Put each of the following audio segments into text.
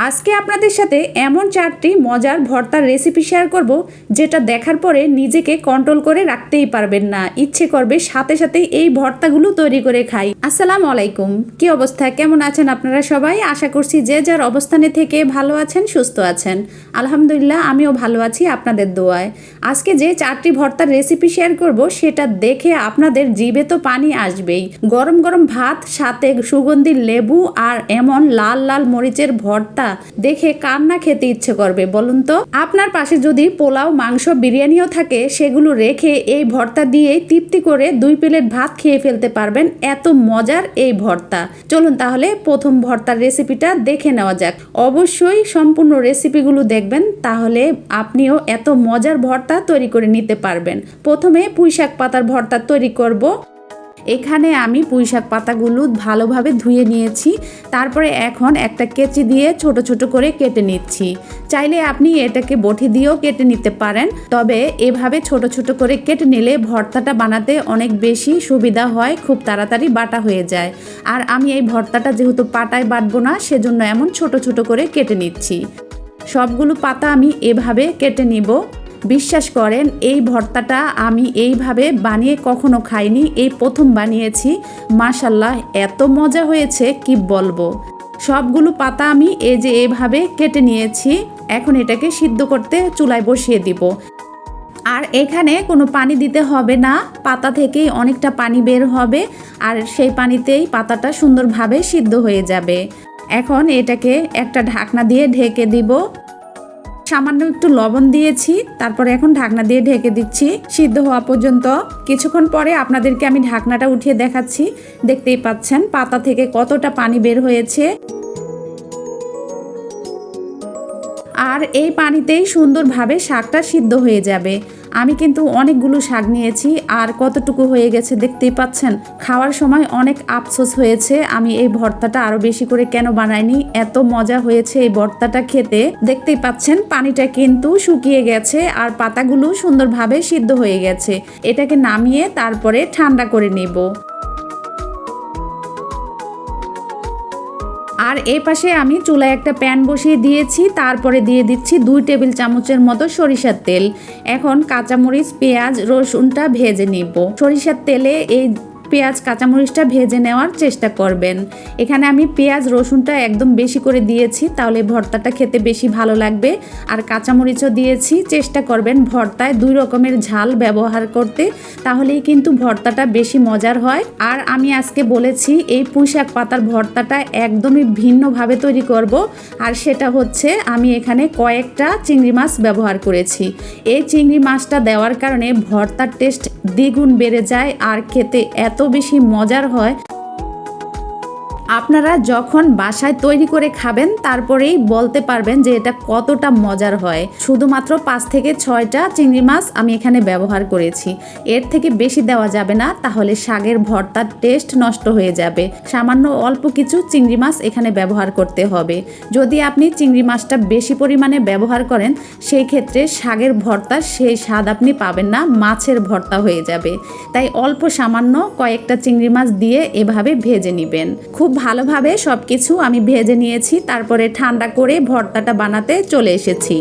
আজকে আপনাদের সাথে এমন 4টি মজার ভর্তার রেসিপি শেয়ার করব যেটা দেখার পরে নিজেকে কন্ট্রোল করে রাখতেই পারবেন না, ইচ্ছে করবে সাথে সাথে এই ভর্তাগুলো তৈরি করে খাই। আসসালামু আলাইকুম, কি অবস্থা, কেমন আছেন আপনারা সবাই? আশা করছি যে যার অবস্থানে থেকে ভালো আছেন, সুস্থ আছেন। আলহামদুলিল্লাহ আমিও ভালো আছি আপনাদের দোয়ায়। আজকে যে 4টি ভর্তার রেসিপি শেয়ার করব সেটা দেখে আপনাদের জিভে তো পানি আসবেই। গরম গরম ভাত, সাথে সুগন্ধি লেবু আর এমন লাল লাল মরিচের ভর্তা দেখে কার না খেতে ইচ্ছে করবে বলুন তো? আপনার পাশে যদি পোলাও, মাংস, বিরিয়ানিও থাকে সেগুলো রেখে এই ভর্তা দিয়েই তৃপ্তি করে 2 প্লেট ভাত খেয়ে ফেলতে পারবেন, এত মজার এই ভর্তা। চলুন তাহলে প্রথম ভর্তার রেসিপিটা দেখে নেওয়া যাক। অবশ্যই সম্পূর্ণ রেসিপিগুলো দেখবেন, তাহলে আপনিও এত মজার ভর্তা তৈরি করে নিতে পারবেন। প্রথমে পুঁইশাক পাতার ভর্তা তৈরি করব। এখানে আমি পুঁইশাক পাতাগুলো ভালোভাবে ধুয়ে নিয়েছি। তারপরে এখন একটা কেচি দিয়ে ছোট ছোট করে কেটে নিচ্ছি। চাইলে আপনি এটাকে বটি দিয়েও কেটে নিতে পারেন, তবে এভাবে ছোট ছোট করে কেটে নিলে ভর্তাটা বানাতে অনেক বেশি সুবিধা হয়, খুব তাড়াতাড়ি বাটা হয়ে যায়। আর আমি এই ভর্তাটা যেহেতু পাটায় বাটবো না, সেজন্য এমন ছোট ছোট করে কেটে নিচ্ছি। সবগুলো পাতা আমি এভাবে কেটে নিব। বিশ্বাস করেন এই ভর্তাটা আমি এইভাবে বানিয়ে কখনো খাইনি, এই প্রথম বানিয়েছি। মাশাল্লাহ এত মজা হয়েছে কি বলবো। সবগুলো পাতা আমি এই যে এভাবে কেটে নিয়েছি। এখন এটাকে সিদ্ধ করতে চুলায় বসিয়ে দিব। আর এখানে কোনো পানি দিতে হবে না, পাতা থেকেই অনেকটা পানি বের হবে, আর সেই পানিতেই পাতাটা সুন্দরভাবে সিদ্ধ হয়ে যাবে। এখন এটাকে একটা ঢাকনা দিয়ে ঢেকে দিব। সামান্য একটু লবণ দিয়েছি, তারপরে এখন ঢাকনা দিয়ে ঢেকে দিচ্ছি সিদ্ধ হওয়া পর্যন্ত। কিছুক্ষণ পরে আপনাদেরকে আমি ঢাকনাটা উঠিয়ে দেখাচ্ছি। দেখতেই পাচ্ছেন পাতা থেকে কতটা পানি বের হয়েছে। আর এই পানিতেই সুন্দরভাবে শাকটা সিদ্ধ হয়ে যাবে। আমি কিন্তু অনেকগুলো শাক নিয়েছি, আর কতটুকু হয়ে গেছে দেখতেই পাচ্ছেন। খাওয়ার সময় অনেক আফসোস হয়েছে আমি এই ভর্তাটা আরো বেশি করে কেন বানাইনি, এত মজা হয়েছে এই ভর্তাটা খেতে। দেখতেই পাচ্ছেন পানিটা কিন্তু শুকিয়ে গেছে আর পাতাগুলো সুন্দরভাবে সিদ্ধ হয়ে গেছে। এটাকে নামিয়ে তারপরে ঠান্ডা করে নেব। আর এই পাশে আমি চুলায় একটা প্যান বসিয়ে দিয়েছি, তারপরে দিয়ে দিচ্ছি 2 টেবিল চামচের মতো সরিষার তেল। এখন কাঁচামরিচ, পেঁয়াজ, রসুনটা ভেজে নিব। সরিষার তেলে এই পেঁয়াজ, কাঁচামরিচটা ভেজে নেওয়ার চেষ্টা করবেন। এখানে আমি পেঁয়াজ, রসুনটা একদম বেশি করে দিয়েছি, তাহলে ভর্তাটা খেতে বেশি ভালো লাগবে। আর কাঁচামরিচও দিয়েছি। চেষ্টা করবেন ভর্তায় 2 রকমের ঝাল ব্যবহার করতে, তাহলেই কিন্তু ভর্তাটা বেশি মজার হয়। আর আমি আজকে বলেছি এই পুঁইশাক পাতার ভর্তাটা একদমই ভিন্নভাবে তৈরি করব, আর সেটা হচ্ছে আমি এখানে কয়েকটা চিংড়ি মাছ ব্যবহার করেছি। এই চিংড়ি মাছটা দেওয়ার কারণে ভর্তার টেস্ট দ্বিগুণ বেড়ে যায় আর খেতে এত বেশি মজার হয়। আপনারা যখন বাসায় তৈরি করে খাবেন তারপরেই বলতে পারবেন যে এটা কতটা মজার হয়। শুধুমাত্র 5 থেকে 6টা চিংড়ি মাছ আমি এখানে ব্যবহার করেছি, এর থেকে বেশি দেওয়া যাবে না, তাহলে শাকের ভর্তার টেস্ট নষ্ট হয়ে যাবে। সামান্য অল্প কিছু চিংড়ি মাছ এখানে ব্যবহার করতে হবে। যদি আপনি চিংড়ি মাছটা বেশি পরিমাণে ব্যবহার করেন, সেই ক্ষেত্রে শাকের ভর্তা সেই স্বাদ আপনি পাবেন না, মাছের ভর্তা হয়ে যাবে। তাই অল্প সামান্য কয়েকটা চিংড়ি মাছ দিয়ে এভাবে ভেজে নেবেন। খুব ভালোভাবে সব কিছু আমি ভেজে নিয়েছি, তারপরে ঠান্ডা করে ভর্তাটা বানাতে চলে এসেছি।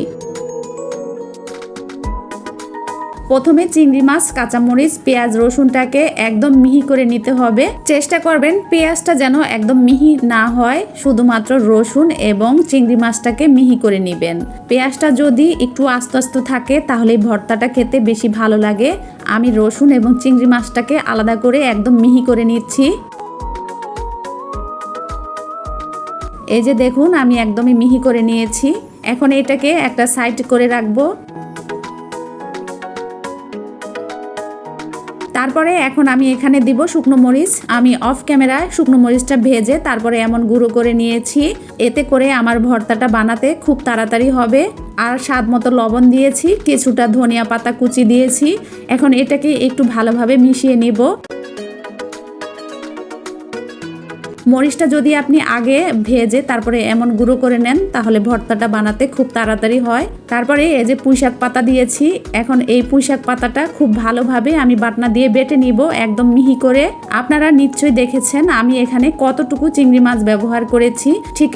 প্রথমে চিংড়ি মাছ, কাঁচামরিচ, পেঁয়াজ, রসুনটাকে একদম মিহি করে নিতে হবে। চেষ্টা করবেন পেঁয়াজটা যেন একদম মিহি না হয়, শুধুমাত্র রসুন এবং চিংড়ি মাছটাকে মিহি করে নেবেন। পেঁয়াজটা যদি একটু আস্তে আস্তে থাকে তাহলে ভর্তাটা খেতে বেশি ভালো লাগে। আমি রসুন এবং চিংড়ি মাছটাকে আলাদা করে একদম মিহি করে নিচ্ছি। এই যে দেখুন আমি একদমই মিহি করে নিয়েছি। এখন এটাকে একটা সাইড করে রাখবো। তারপরে এখন আমি এখানে দিব শুকনো মরিচ। আমি অফ ক্যামেরায় শুকনো মরিচটা ভেজে তারপরে এমন গুঁড়ো করে নিয়েছি। এতে করে আমার ভর্তাটা বানাতে খুব তাড়াতাড়ি হবে। আর স্বাদ মতো লবণ দিয়েছি, কিছুটা ধনিয়া পাতা কুচি দিয়েছি। এখন এটাকে একটু ভালোভাবে মিশিয়ে নিব। মরিচটা যদি আপনি আগে ভেজে তারপরে এমন গুঁড়ো করে নেন তাহলে ভর্তাটা বানাতে খুব তাড়াতাড়ি হয়। তারপরে এই যে পুঁইশাক পাতা দিয়েছি, এখন এই পুঁইশাক পাতাটা খুব ভালোভাবে আমি বাটনা দিয়ে বেটে নিব একদম মিহি করে। আপনারা নিশ্চয়ই দেখেছেন আমি এখানে কতটুকু চিংড়ি মাছ ব্যবহার করেছি, ঠিক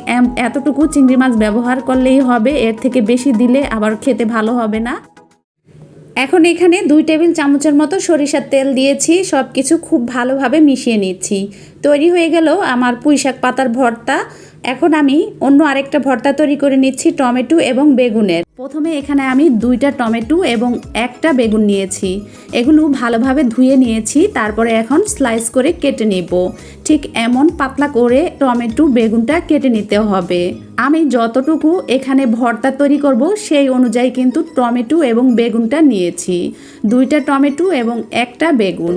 এতটুকু চিংড়ি মাছ ব্যবহার করলেই হবে, এর থেকে বেশি দিলে আবার খেতে ভালো হবে না। এখন এখানে 2 টেবিল চামচের মতো সরিষার তেল দিয়েছি, সব কিছু খুব ভালোভাবে মিশিয়ে নিচ্ছি। তৈরি হয়ে গেল আমার পুঁইশাক পাতার ভর্তা। এখন আমি অন্য আরেকটা ভর্তা তৈরি করে নিচ্ছি টমেটো এবং বেগুনের। প্রথমে এখানে আমি 2টা টমেটো এবং 1টা বেগুন নিয়েছি, এগুলো ভালোভাবে ধুয়ে নিয়েছি। তারপরে এখন স্লাইস করে কেটে নেব, ঠিক এমন পাতলা করে টমেটো বেগুনটা কেটে নিতে হবে। আমি যতটুকু এখানে ভর্তা তৈরি করব সেই অনুযায়ী কিন্তু টমেটো এবং বেগুনটা নিয়েছি, 2টা টমেটো এবং 1টা বেগুন।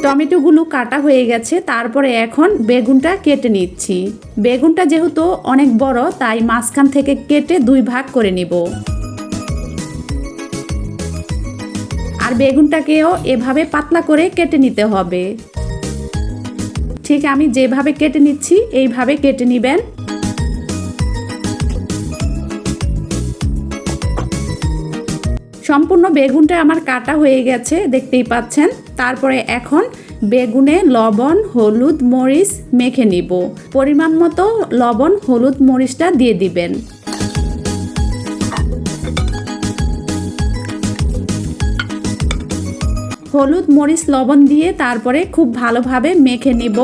টমেটোগুলো কাটা হয়ে গেছে, তারপরে এখন বেগুনটা কেটে নিচ্ছি। বেগুনটা যেহেতু অনেক বড় তাই মাঝখান থেকে কেটে 2 ভাগ করে নিব। আর বেগুনটাকেও এভাবে পাতলা করে কেটে নিতে হবে, ঠিক আমি যেভাবে কেটে নিচ্ছি এইভাবে কেটে নেবেন। সম্পূর্ণ বেগুনটা আমার কাটা হয়ে গেছে, দেখতেই পাচ্ছেন। তারপরে এখন বেগুনে লবণ হলুদ মরিচ মেখে নিব, পরিমাণ মতো লবণ হলুদ মরিচটা দিয়ে দিবেন। হলুদ মরিচ লবণ দিয়ে তারপরে খুব ভালোভাবে মেখে নিব।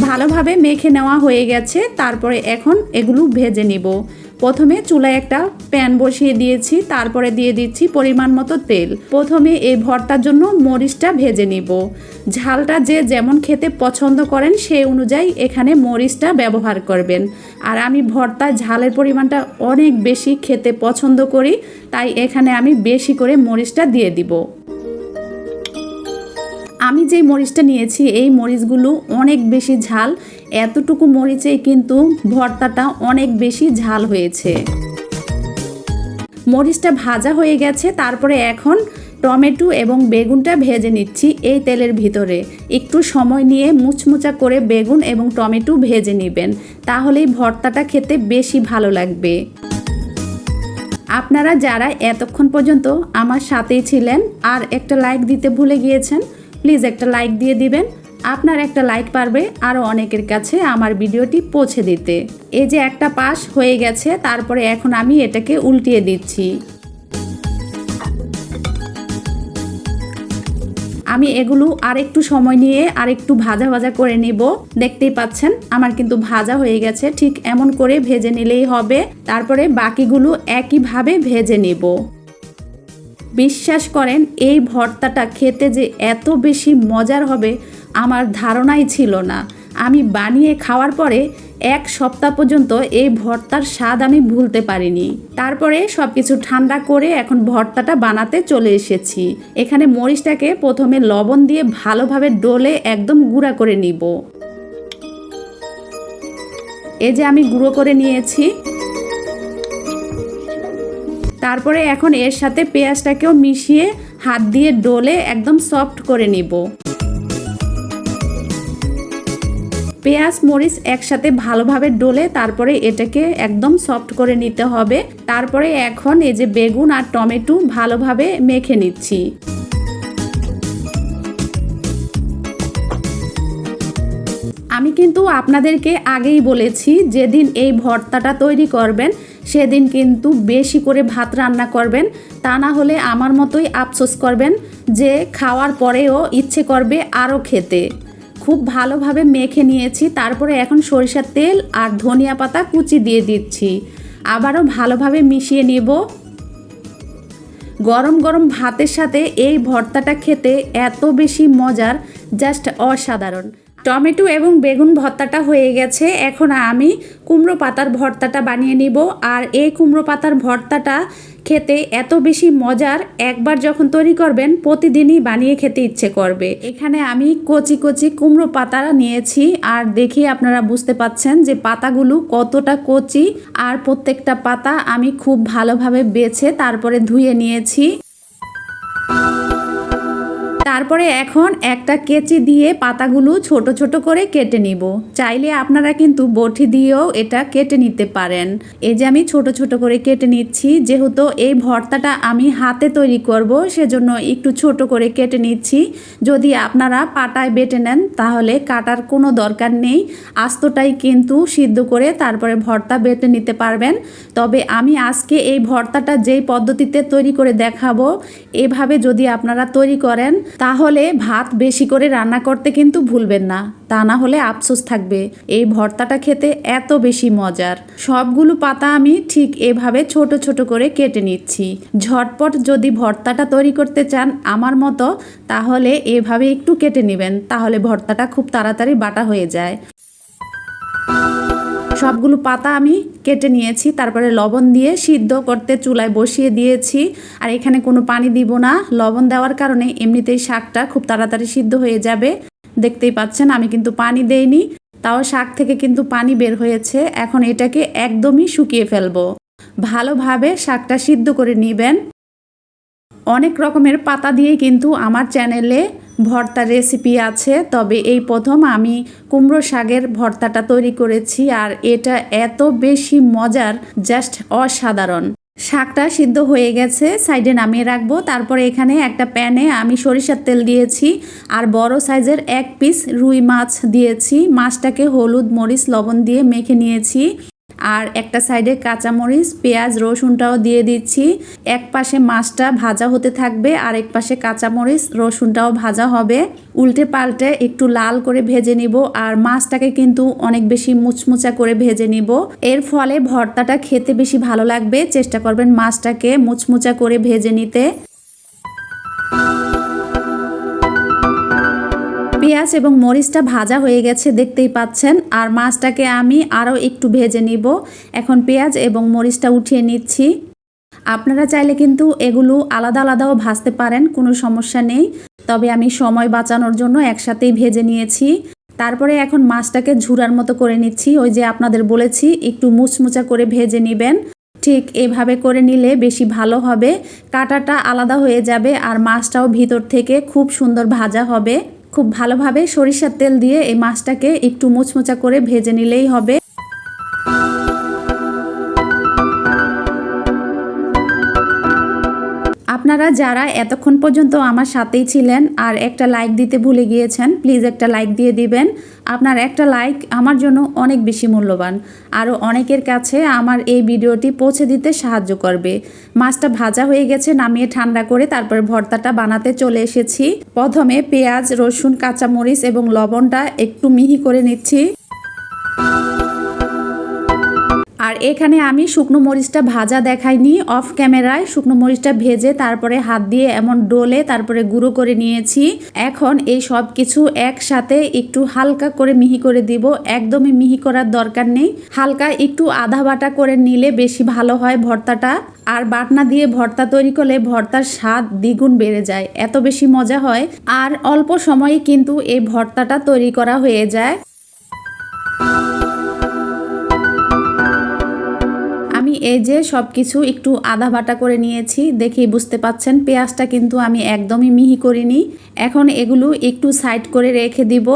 ভালোভাবে মেখে নেওয়া হয়ে গেছে, তারপরে এখন এগুলো ভেজে নিব। প্রথমে চুলায় একটা প্যান বসিয়ে দিয়েছি, তারপরে দিয়ে দিচ্ছি পরিমাণ মতো তেল। প্রথমে এই ভর্তার জন্য মরিচটা ভেজে নিব। ঝালটা যে যেমন খেতে পছন্দ করেন সেই অনুযায়ী এখানে মরিচটা ব্যবহার করবেন। আর আমি ভর্তার ঝালের পরিমাণটা অনেক বেশি খেতে পছন্দ করি, তাই এখানে আমি বেশি করে মরিচটা দিয়ে দিব। আমি যে মরিচটা নিয়েছি এই মরিচগুলো অনেক বেশি ঝাল, এতটুকু মরিচেই কিন্তু ভর্তাটা অনেক বেশি ঝাল হয়েছে। মরিচটা ভাজা হয়ে গেছে, তারপরে এখন টমেটো এবং বেগুনটা ভেজে নিচ্ছি এই তেলের ভিতরে। একটু সময় নিয়ে মুচমুচা করে বেগুন এবং টমেটো ভেজে নেবেন, তাহলেই ভর্তাটা খেতে বেশি ভালো লাগবে। আপনারা যারা এতক্ষণ পর্যন্ত আমার সাথেই ছিলেন আর একটা লাইক দিতে ভুলে গিয়েছেন, প্লিজ একটা লাইক দিয়ে দিবেন। আপনার একটা লাইক পারবে আরও অনেকের কাছে আমার ভিডিওটি পৌঁছে দিতে। এই যে একটা পাশ হয়ে গেছে, তারপরে এখন আমি এটাকে উল্টিয়ে দিচ্ছি। আমি এগুলো আরেকটু সময় নিয়ে আরেকটু ভাজা ভাজা করে নিব। দেখতেই পাচ্ছেন আমার কিন্তু ভাজা হয়ে গেছে, ঠিক এমন করে ভেজে নিলেই হবে। তারপরে বাকিগুলো একইভাবে ভেজে নিব। বিশ্বাস করেন এই ভর্তাটা খেতে যে এত বেশি মজার হবে আমার ধারণাই ছিল না। আমি বানিয়ে খাওয়ার পরে 1 সপ্তাহ পর্যন্ত এই ভর্তার স্বাদ আমি ভুলতে পারিনি। তারপরে সব কিছু ঠান্ডা করে এখন ভর্তাটা বানাতে চলে এসেছি। এখানে মরিচটাকে প্রথমে লবণ দিয়ে ভালোভাবে ডলে একদম গুঁড়া করে নিব। এই যে আমি গুঁড়ো করে নিয়েছি। তারপরে এখন এর সাথে পেঁয়াজটাকেও মিশিয়ে হাত দিয়ে ডলে একদম সফট করে নিব। পেঁয়াজ মরিচ একসাথে ভালোভাবে ডলে তারপরে এটাকে একদম সফট করে নিতে হবে। তারপরে এখন এই যে বেগুন আর টমেটো ভালোভাবে মেখে নিচ্ছি। আমি কিন্তু আপনাদেরকে আগেই বলেছি যেদিন এই ভর্তাটা তৈরি করবেন সেদিন কিন্তু বেশি করে ভাত রান্না করবেন, তা না হলে আমার মতোই আফসোস করবেন যে খাওয়ার পরেও ইচ্ছে করবে আরও খেতে। খুব ভালোভাবে মেখে নিয়েছি, তারপরে এখন সরিষার তেল আর ধনিয়া পাতা কুচি দিয়ে দিচ্ছি। আবারও ভালোভাবে মিশিয়ে নেব। গরম গরম ভাতের সাথে এই ভর্তাটা খেতে এত বেশি মজার, জাস্ট অসাধারণ। টমেটো এবং বেগুন ভর্তাটা হয়ে গেছে, এখন আমি কুমড়ো পাতার ভর্তাটা বানিয়ে নিব। আর এই কুমড়ো পাতার ভর্তাটা খেতে এত বেশি মজার, একবার যখন তৈরি করবেন প্রতিদিনই বানিয়ে খেতে ইচ্ছে করবে। এখানে আমি কচি কচি কুমড়ো পাতা নিয়েছি, আর দেখে আপনারা বুঝতে পাচ্ছেন যে পাতাগুলো কতটা কচি। আর প্রত্যেকটা পাতা আমি খুব ভালোভাবে বেছে তারপরে ধুয়ে নিয়েছি। তারপরে এখন একটা কেচি দিয়ে পাতাগুলো ছোট ছোট করে কেটে নিব। চাইলে আপনারা কিন্তু বটি দিয়েও এটা কেটে নিতে পারেন। এই যে আমি ছোট ছোট করে কেটে নিচ্ছি, যেহেতু এই ভর্তাটা আমি হাতে তৈরি করব সেজন্য একটু ছোট করে কেটে নিচ্ছি। যদি আপনারা পাটায় বেটে নেন তাহলে কাটার কোনো দরকার নেই, আস্তটাই কিন্তু সিদ্ধ করে তারপরে ভর্তা বেটে নিতে পারবেন। তবে আমি আজকে এই ভর্তাটা যেই পদ্ধতিতে তৈরি করে দেখাবো, এভাবে যদি আপনারা তৈরি করেন তাহলে ভাত বেশি করে রান্না করতে কিন্তু ভুলবেন না, তা না হলে আফসোস থাকবে। এই ভর্তাটা খেতে এত বেশি মজার। সবগুলো পাতা আমি ঠিক এভাবে ছোট ছোট করে কেটে নিচ্ছি। ঝটপট যদি ভর্তাটা তৈরি করতে চান আমার মতো, তাহলে এভাবে একটু কেটে নেবেন, তাহলে ভর্তাটা খুব তাড়াতাড়ি বাটা হয়ে যায়। সবগুলো পাতা আমি কেটে নিয়েছি, তারপরে লবণ দিয়ে সিদ্ধ করতে চুলায় বসিয়ে দিয়েছি। আর এখানে কোনো পানি দিব না, লবণ দেওয়ার কারণে এমনিতেই শাকটা খুব তাড়াতাড়ি সিদ্ধ হয়ে যাবে। দেখতেই পাচ্ছেন আমি কিন্তু পানি দেইনি, তাও শাক থেকে কিন্তু পানি বের হয়েছে। এখন এটাকে একদমই শুকিয়ে ফেলবো। ভালোভাবে শাকটা সিদ্ধ করে নেবেন। অনেক রকমের পাতা দিয়ে কিন্তু আমার চ্যানেলে ভর্তার রেসিপি আছে, তবে এই প্রথম আমি কুমড়ো শাকের ভর্তাটা তৈরি করেছি আর এটা এত বেশি মজার, জাস্ট অসাধারণ। শাকটা সিদ্ধ হয়ে গেছে, সাইডে নামিয়ে রাখবো। তারপরে এখানে একটা প্যানে আমি সরিষার তেল দিয়েছি আর বড় সাইজের এক পিস রুই মাছ দিয়েছি। মাছটাকে হলুদ মরিচ লবণ দিয়ে মেখে নিয়েছি। আর একটা সাইডে কাঁচামরিচ পেঁয়াজ রসুনটাও দিয়ে দিচ্ছি। এক পাশে মাছটা ভাজা হতে থাকবে আর এক পাশে কাঁচামরিচ রসুনটাও ভাজা হবে। উল্টে পাল্টে একটু লাল করে ভেজে নিব। আর মাছটাকে কিন্তু অনেক বেশি মুচমুচা করে ভেজে নিব, এর ফলে ভর্তাটা খেতে বেশি ভালো লাগবে। চেষ্টা করবেন মাছটাকে মুচমুচা করে ভেজে নিতে। পেঁয়াজ এবং মরিচটা ভাজা হয়ে গেছে দেখতেই পাচ্ছেন। আর মাছটাকে আমি আরও একটু ভেজে নিব। এখন পেঁয়াজ এবং মরিচটা উঠিয়ে নিচ্ছি। আপনারা চাইলে কিন্তু এগুলো আলাদা আলাদাও ভাজতে পারেন, কোনো সমস্যা নেই। তবে আমি সময় বাঁচানোর জন্য একসাথেই ভেজে নিয়েছি। তারপরে এখন মাছটাকে ঝুরার মতো করে নিচ্ছি। ওই যে আপনাদের বলেছি একটু মুচমুচা করে ভেজে নেবেন, ঠিক এভাবে করে নিলে বেশি ভালো হবে। কাঁটাটা আলাদা হয়ে যাবে আর মাছটাও ভিতর থেকে খুব সুন্দর ভাজা হবে। খুব ভালোভাবে সরিষার তেল দিয়ে এই মাছটাকে একটু মুচমুচা করে ভেজে নিলেই হবে। আপনারা যারা এতক্ষণ পর্যন্ত আমার সাথেই ছিলেন আর একটা লাইক দিতে ভুলে গিয়েছেন, প্লিজ একটা লাইক দিয়ে দিবেন। আপনার একটা লাইক আমার জন্য অনেক বেশি মূল্যবান, আরও অনেকের কাছে আমার এই ভিডিওটি পৌঁছে দিতে সাহায্য করবে। মাছটা ভাজা হয়ে গেছে, নামিয়ে ঠান্ডা করে তারপরে ভর্তাটা বানাতে চলে এসেছি। প্রথমে পেঁয়াজ রসুন কাঁচামরিচ এবং লবণটা একটু মিহি করে নিচ্ছি। আর এখানে আমি শুকনো মরিচটা ভাজা দেখাইনি, অফ ক্যামেরায় শুকনো মরিচটা ভেজে তারপরে হাত দিয়ে এমন ডলে তারপরে গুঁড়ো করে নিয়েছি। এখন এই সব কিছু একসাথে একটু হালকা করে মিহি করে দিব। একদমই মিহি করার দরকার নেই, হালকা একটু আধা বাটা করে নিলে বেশি ভালো হয় ভর্তাটা। আর বাটনা দিয়ে ভর্তা তৈরি করলে ভর্তার স্বাদ দ্বিগুণ বেড়ে যায়, এত বেশি মজা হয়। আর অল্প সময়ে কিন্তু এই ভর্তাটা তৈরি করা হয়ে যায়। আমি এই যে সব কিছু একটু আধা বাটা করে নিয়েছি, দেখেই বুঝতে পাচ্ছেন। পেঁয়াজটা কিন্তু আমি একদমই মিহি করিনি। এখন এগুলো একটু সাইড করে রেখে দিব।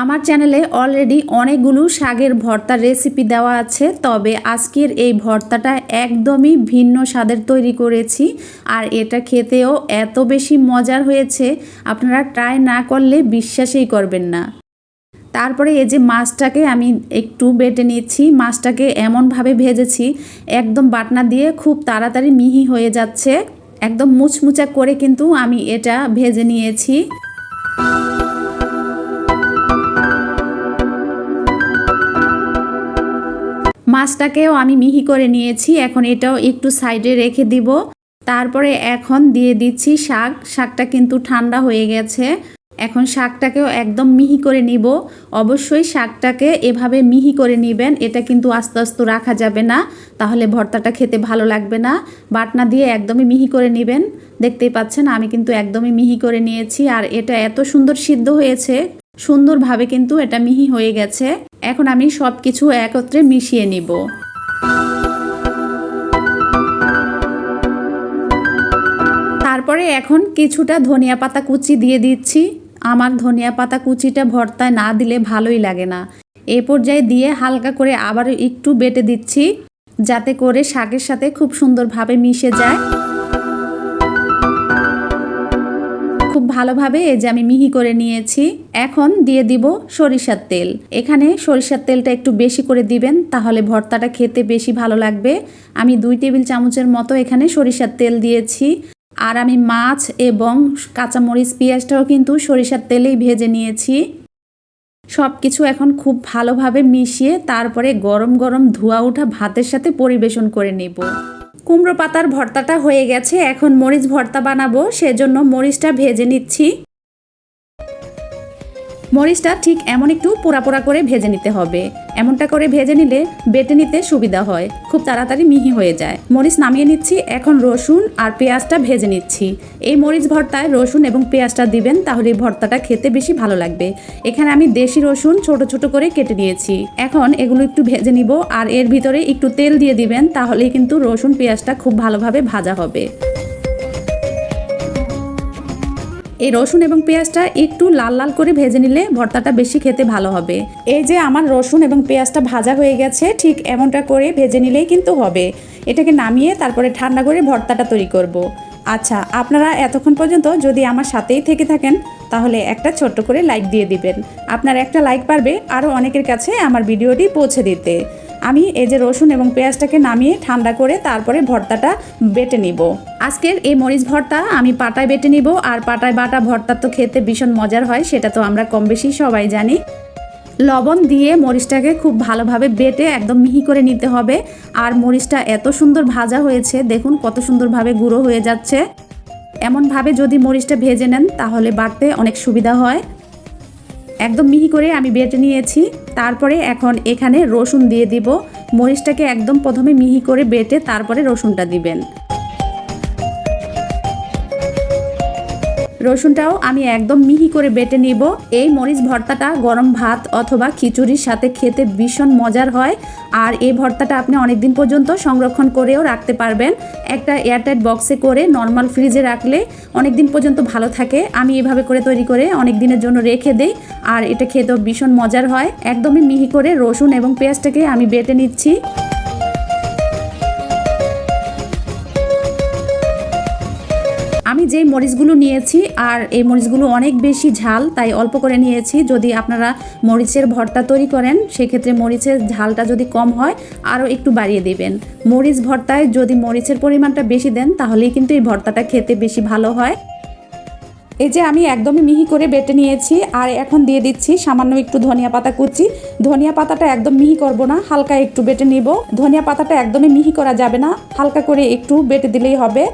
আমার চ্যানেলে অলরেডি অনেকগুলো শাকের ভর্তার রেসিপি দেওয়া আছে, তবে আজকের এই ভর্তাটা একদমই ভিন্ন স্বাদের তৈরি করেছি। আর এটা খেতেও এত বেশি মজার হয়েছে, আপনারা ট্রাই না করলে বিশ্বাসই করবেন না। তারপরে এই যে মাছটাকে আমি একটু বেটে নিচ্ছি। মাছটাকে এমনভাবে ভেজেছি একদম বাটনা দিয়ে খুব তাড়াতাড়ি মিহি হয়ে যাচ্ছে। একদম মুচমুচা করে কিন্তু আমি এটা ভেজে নিয়েছি। মাছটাকেও আমি মিহি করে নিয়েছি। এখন এটাও একটু সাইডে রেখে দিব। তারপরে এখন দিয়ে দিচ্ছি শাক। শাকটা কিন্তু ঠান্ডা হয়ে গেছে। এখন শাকটাকেও একদম মিহি করে নিব। অবশ্যই শাকটাকে এভাবে মিহি করে নেবেন, এটা কিন্তু আস্তে আস্তে রাখা যাবে না, তাহলে ভর্তাটা খেতে ভালো লাগবে না। বাটনা দিয়ে একদমই মিহি করে নেবেন। দেখতেই পাচ্ছেন আমি কিন্তু একদমই মিহি করে নিয়েছি। আর এটা এত সুন্দর সিদ্ধ হয়েছে, সুন্দরভাবে কিন্তু এটা মিহি হয়ে গেছে। এখন আমি সব কিছু একত্রে মিশিয়ে নিব। তারপরে এখন কিছুটা ধনিয়া পাতা কুচি দিয়ে দিচ্ছি। আমার ধনিয়া পাতা কুচিটা ভর্তায় না দিলে ভালোই লাগে না। এই পর্যায়ে দিয়ে হালকা করে আবারও একটু বেটে দিচ্ছি, যাতে করে শাকের সাথে খুব সুন্দরভাবে মিশে যায়। খুব ভালোভাবে এই যে আমি মিহি করে নিয়েছি। এখন দিয়ে দিব সরিষার তেল। এখানে সরিষার তেলটা একটু বেশি করে দিবেন, তাহলে ভর্তাটা খেতে বেশি ভালো লাগবে। আমি 2 টেবিল চামচের মতো এখানে সরিষার তেল দিয়েছি। আর আমি মাছ এবং কাঁচামরিচ পেঁয়াজটাও কিন্তু সরিষার তেলেই ভেজে নিয়েছি। সব কিছু এখন খুব ভালোভাবে মিশিয়ে তারপরে গরম গরম ধোয়া ওঠা ভাতের সাথে পরিবেশন করে নেব। কুমড়ো পাতার ভর্তাটা হয়ে গেছে, এখন মরিচ ভর্তা বানাবো, সেজন্য মরিচটা ভেজে নিচ্ছি। মরিচটা ঠিক এমন একটু পোড়া পোড়া করে ভেজে নিতে হবে। এমনটা করে ভেজে নিলে বেটে নিতে সুবিধা হয়, খুব তাড়াতাড়ি মিহি হয়ে যায়। মরিচ নামিয়ে নিচ্ছি, এখন রসুন আর পেঁয়াজটা ভেজে নিচ্ছি। এই মরিচ ভর্তায় রসুন এবং পেঁয়াজটা দিবেন, তাহলে এই ভর্তাটা খেতে বেশি ভালো লাগবে। এখানে আমি দেশি রসুন ছোট ছোট করে কেটে নিয়েছি। এখন এগুলো একটু ভেজে নিব, আর এর ভিতরে একটু তেল দিয়ে দিবেন, তাহলেই কিন্তু রসুন পেঁয়াজটা খুব ভালোভাবে ভাজা হবে। এই রসুন এবং পেঁয়াজটা একটু লাল লাল করে ভেজে নিলে ভর্তাটা বেশি খেতে ভালো হবে। এই যে আমার রসুন এবং পেঁয়াজটা ভাজা হয়ে গেছে, ঠিক এমনটা করে ভেজে নিলেই কিন্তু হবে। এটাকে নামিয়ে তারপরে ঠান্ডা করে ভর্তাটা তৈরি করব। আচ্ছা, আপনারা এতক্ষণ পর্যন্ত যদি আমার সাথেই থেকে থাকেন, তাহলে একটা ছোট্ট করে লাইক দিয়ে দিবেন। আপনার একটা লাইক পারবে আরও অনেকের কাছে আমার ভিডিওটি পৌঁছে দিতে। আমি এই যে রসুন এবং পেঁয়াজটাকে নামিয়ে ঠান্ডা করে তারপরে ভর্তাটা বেটে নিব। আজকের এই মরিচ ভর্তা আমি পাটায় বেটে নিব, আর পাটায় বাটা ভর্তা তো খেতে ভীষণ মজার হয়, সেটা তো আমরা কম বেশি সবাই জানি। লবণ দিয়ে মরিচটাকে খুব ভালোভাবে বেটে একদম মিহি করে নিতে হবে। আর মরিচটা এত সুন্দর ভাজা হয়েছে, দেখুন কত সুন্দরভাবে গুঁড়ো হয়ে যাচ্ছে। এমনভাবে যদি মরিচটা ভেজে নেন তাহলে বাটতে অনেক সুবিধা হয়। একদম মিহি করে আমি বেটে নিয়েছি। তারপরে এখন এখানে রসুন দিয়ে দিব। মরিচটাকে একদম প্রথমে মিহি করে বেটে তারপরে রসুনটা দিবেন। রসুনটাও আমি একদম মিহি করে বেটে নিব। এই মরিচ ভর্তাটা গরম ভাত অথবা খিচুড়ির সাথে খেতে ভীষণ মজার হয়। আর এই ভর্তাটা আপনি অনেক দিন পর্যন্ত সংরক্ষণ করেও রাখতে পারবেন। একটা এয়ারটাইট বক্সে করে নর্মাল ফ্রিজে রাখলে অনেক দিন পর্যন্ত ভালো থাকে। আমি এভাবে করে তৈরি করে অনেক দিনের জন্য রেখে দেই, আর এটা খেতেও ভীষণ মজার হয়। একদমই মিহি করে রসুন এবং পেঁয়াজটাকে আমি বেটে নিচ্ছি। আমি যেই মরিচগুলো নিয়েছি, আর এই মরিচগুলো অনেক বেশি ঝাল, তাই অল্প করে নিয়েছি। যদি আপনারা মরিচের ভর্তা তৈরি করেন, সেক্ষেত্রে মরিচের ঝালটা যদি কম হয় আরও একটু বাড়িয়ে দেবেন। মরিচ ভর্তায় যদি মরিচের পরিমাণটা বেশি দেন, তাহলেই কিন্তু এই ভর্তাটা খেতে বেশি ভালো হয়। এই যে আমি একদমই মিহি করে বেটে নিয়েছি, আর এখন দিয়ে দিচ্ছি সামান্য একটু ধনিয়া পাতা কুচি। ধনিয়া পাতাটা একদম মিহি করব না, হালকা একটু বেটে নিব। ধনিয়া পাতাটা একদমই মিহি করা যাবে না, হালকা করে একটু বেটে দিলেই হবে।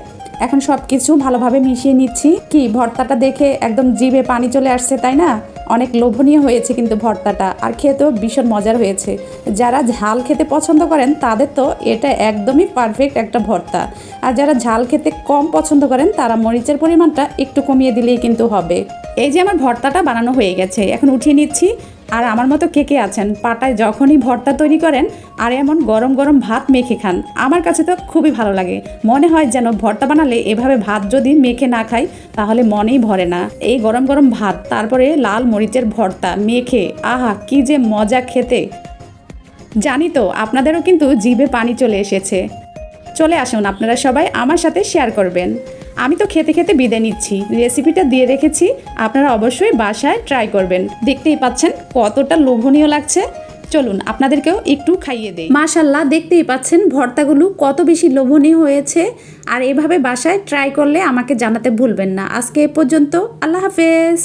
এখন সব কিছু ভালোভাবে মিশিয়ে নিচ্ছি। কি ভর্তাটা দেখে একদম জিভে পানি চলে আসছে, তাই না? অনেক লোভনীয় হয়েছে কিন্তু ভর্তাটা, আর খেতেও ভীষণ মজার হয়েছে। যারা ঝাল খেতে পছন্দ করেন তাদের তো এটা একদমই পারফেক্ট একটা ভর্তা। আর যারা ঝাল খেতে কম পছন্দ করেন, তারা মরিচের পরিমাণটা একটু কমিয়ে দিলেই কিন্তু হবে। এই যে আমার ভর্তাটা বানানো হয়ে গেছে, এখন উঠিয়ে নিচ্ছি। আর আমার মতো কে কে আছেন পাটায় যখনই ভর্তা তৈরি করেন আর এমন গরম গরম ভাত মেখে খান? আমার কাছে তো খুবই ভালো লাগে। মনে হয় যেন ভর্তা বানালে এভাবে ভাত যদি মেখে না খাই তাহলে মনেই ভরে না। এই গরম গরম ভাত, তারপরে লাল মরিচের ভর্তা মেখে, আহা কি যে মজা খেতে! জানি তো আপনাদেরও কিন্তু জিভে পানি চলে এসেছে। চলে আসুন, আপনারা সবাই আমার সাথে শেয়ার করবেন। আমি তো খেতে খেতে বিদায় নিচ্ছি। রেসিপিটা দিয়ে রেখেছি, আপনারা অবশ্যই বাসায় ট্রাই করবেন। দেখতেই পাচ্ছেন কতটা লোভনীয় লাগছে। চলুন আপনাদেরকেও একটু খাইয়ে দেই। মাশাআল্লাহ, দেখতেই পাচ্ছেন ভর্তাগুলো কত বেশি লোভনীয় হয়েছে। আর এভাবে বাসায় ট্রাই করলে আমাকে জানাতে ভুলবেন না। আজকে এ পর্যন্ত, আল্লাহ হাফেজ।